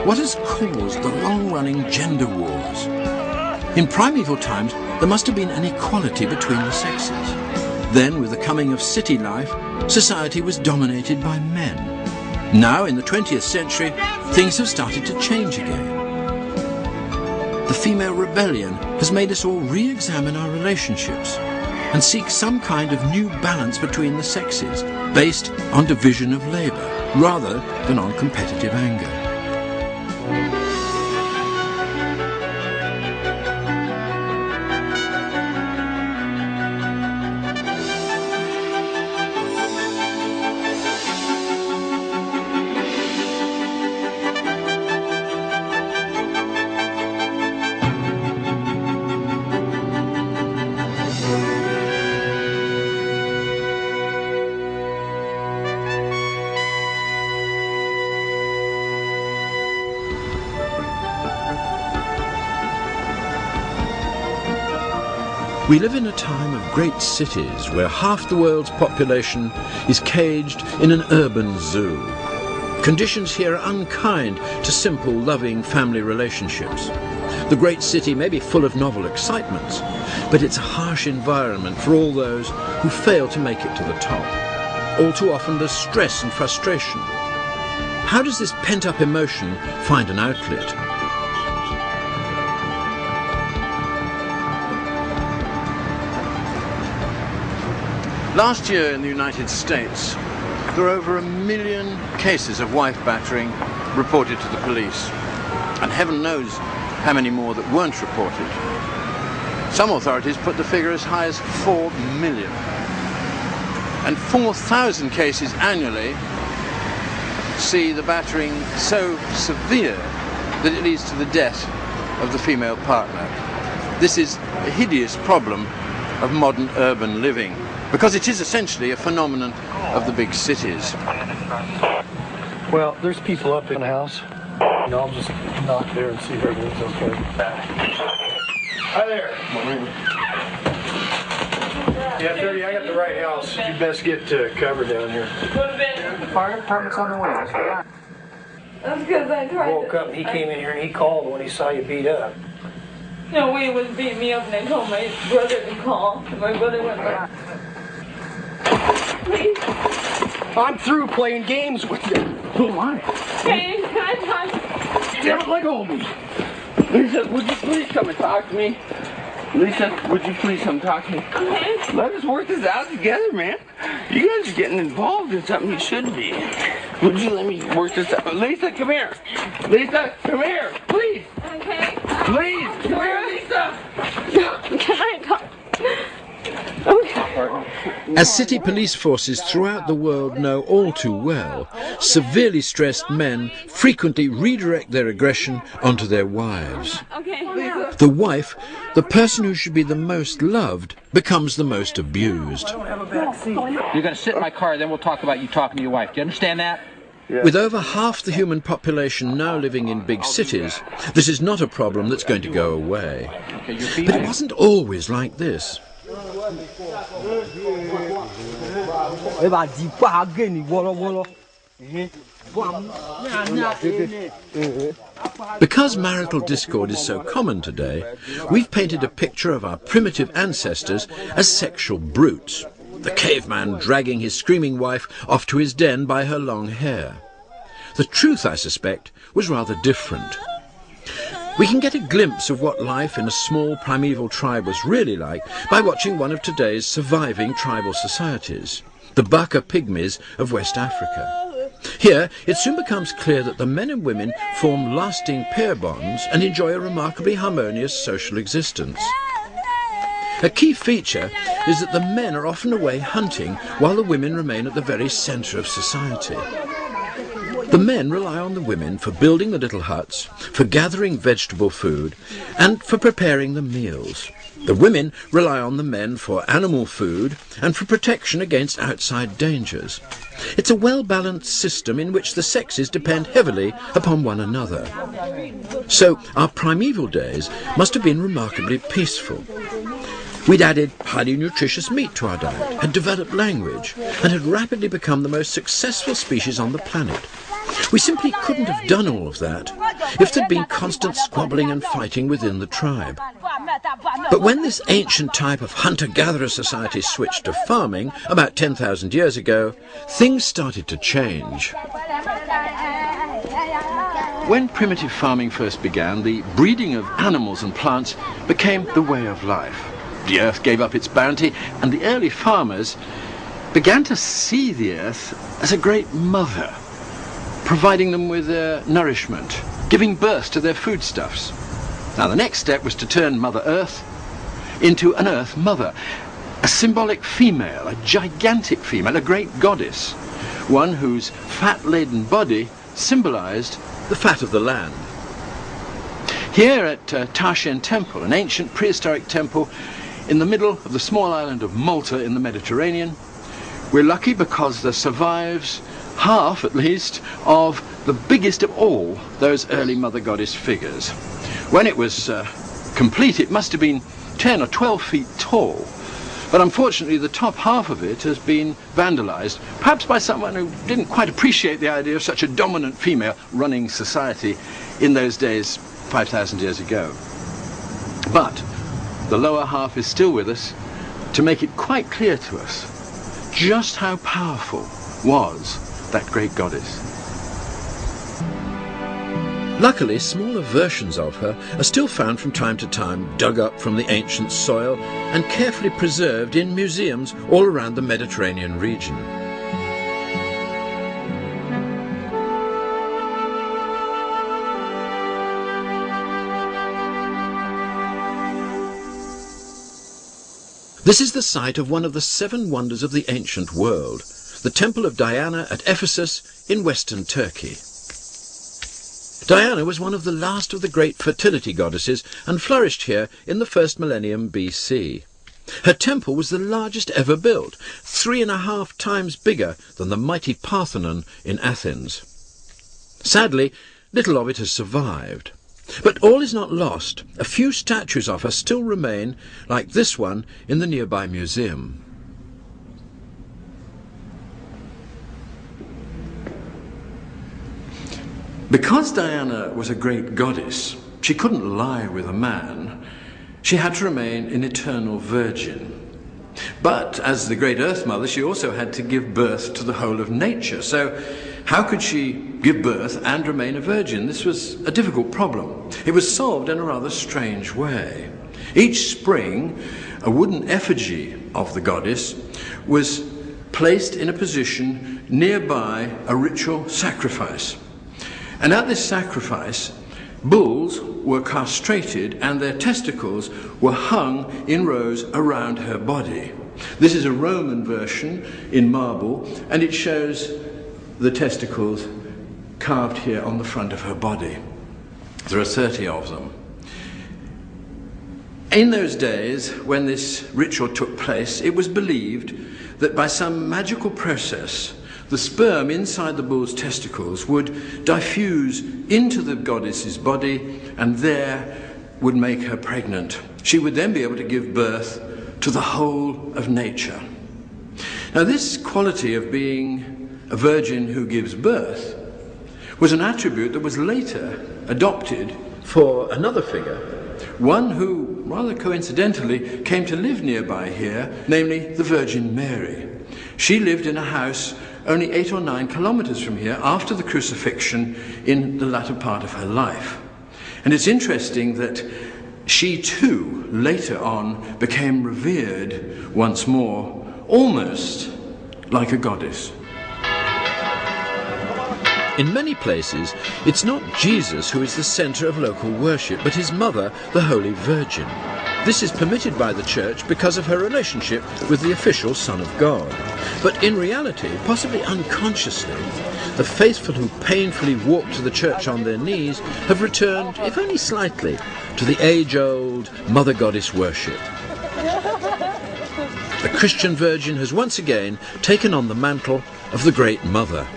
what has caused the long-running gender wars? In primeval times, there must have been an equality between the sexes. Then, with the coming of city life, society was dominated by men. Now, in the 20th century, things have started to change again. The female rebellion has made us all re-examine our relationships and seek some kind of new balance between the sexes, based on division of labour, rather than on competitive anger. We live in a time of great cities where half the world's population is caged in an urban zoo. Conditions here are unkind to simple, loving family relationships. The great city may be full of novel excitements, but it's a harsh environment for all those who fail to make it to the top. All too often there's stress and frustration. How does this pent-up emotion find an outlet? Last year in the United States, there were over 1 million cases of wife battering reported to the police. And heaven knows how many more that weren't reported. Some authorities put the figure as high as 4 million. And 4,000 cases annually see the battering so severe that it leads to the death of the female partner. This is a hideous problem of modern urban living, because it is essentially a phenomenon of the big cities. Well, there's people up in the house. I'll just knock there and see if everything's okay. Hi there. Yeah, 30, I got the right house. You best get cover down here. The fire department's on the way. That's because I tried to... Woke up and he came in here and he called when he saw you beat up. No, Wayne was beating me up and I told my brother to call. And my brother went back. Please. I'm through playing games with you. Who am I? Hey, can I talk? Damn it, let go of me. Lisa, would you please come and talk to me? Lisa, would you please come talk to me? Okay. Let us work this out together, man. You guys are getting involved in something you shouldn't be. Would you let me work this out? Lisa, come here. Lisa, come here, please. Okay. Please, come here, Lisa. Can I talk? Okay. As city police forces throughout the world know all too well, severely stressed men frequently redirect their aggression onto their wives. Okay. The wife, the person who should be the most loved, becomes the most abused. You're going to sit in my car, then we'll talk about you talking to your wife. Do you understand that? With over half the human population now living in big cities, this is not a problem that's going to go away. But it wasn't always like this. Because marital discord is so common today, we've painted a picture of our primitive ancestors as sexual brutes. The caveman dragging his screaming wife off to his den by her long hair. The truth, I suspect, was rather different. We can get a glimpse of what life in a small primeval tribe was really like by watching one of today's surviving tribal societies, the Baka Pygmies of West Africa. Here, it soon becomes clear that the men and women form lasting pair bonds and enjoy a remarkably harmonious social existence. A key feature is that the men are often away hunting while the women remain at the very centre of society. The men rely on the women for building the little huts, for gathering vegetable food, and for preparing the meals. The women rely on the men for animal food and for protection against outside dangers. It's a well-balanced system in which the sexes depend heavily upon one another. So our primeval days must have been remarkably peaceful. We'd added highly nutritious meat to our diet, had developed language, and had rapidly become the most successful species on the planet. We simply couldn't have done all of that if there'd been constant squabbling and fighting within the tribe. But when this ancient type of hunter-gatherer society switched to farming about 10,000 years ago, things started to change. When primitive farming first began, the breeding of animals and plants became the way of life. The earth gave up its bounty, and the early farmers began to see the earth as a great mother, providing them with nourishment, giving birth to their foodstuffs. Now the next step was to turn Mother Earth into an Earth Mother, a symbolic female, a gigantic female, a great goddess, one whose fat-laden body symbolized the fat of the land. Here at Tarshen Temple, an ancient prehistoric temple in the middle of the small island of Malta in the Mediterranean, we're lucky because there survives half, at least, of the biggest of all those early Mother Goddess figures. When it was complete, it must have been 10 or 12 feet tall. But unfortunately, the top half of it has been vandalized, perhaps by someone who didn't quite appreciate the idea of such a dominant female running society in those days 5,000 years ago. But the lower half is still with us to make it quite clear to us just how powerful was that great goddess. Luckily, smaller versions of her are still found from time to time, dug up from the ancient soil and carefully preserved in museums all around the Mediterranean region. This is the site of one of the 7 wonders of the ancient world, the Temple of Diana at Ephesus in western Turkey. Diana was one of the last of the great fertility goddesses and flourished here in the 1st millennium BC. Her temple was the largest ever built, 3.5 times bigger than the mighty Parthenon in Athens. Sadly, little of it has survived. But all is not lost. A few statues of her still remain, like this one in the nearby museum. Because Diana was a great goddess, she couldn't lie with a man. She had to remain an eternal virgin. But as the great Earth Mother, she also had to give birth to the whole of nature. So how could she give birth and remain a virgin? This was a difficult problem. It was solved in a rather strange way. Each spring, a wooden effigy of the goddess was placed in a position nearby a ritual sacrifice. And at this sacrifice, bulls were castrated and their testicles were hung in rows around her body. This is a Roman version in marble, and it shows the testicles carved here on the front of her body. There are 30 of them. In those days, when this ritual took place, it was believed that by some magical process, the sperm inside the bull's testicles would diffuse into the goddess's body and there would make her pregnant. She would then be able to give birth to the whole of nature. Now, this quality of being a virgin who gives birth was an attribute that was later adopted for another figure, one who, rather coincidentally, came to live nearby here, namely the Virgin Mary. She lived in a house only 8 or 9 kilometers from here after the crucifixion in the latter part of her life. And it's interesting that she too later on became revered once more, almost like a goddess. In many places, it's not Jesus who is the center of local worship, but his mother, the Holy Virgin. This is permitted by the Church because of her relationship with the official Son of God. But in reality, possibly unconsciously, the faithful who painfully walk to the church on their knees have returned, if only slightly, to the age-old Mother Goddess worship. The Christian Virgin has once again taken on the mantle of the Great Mother.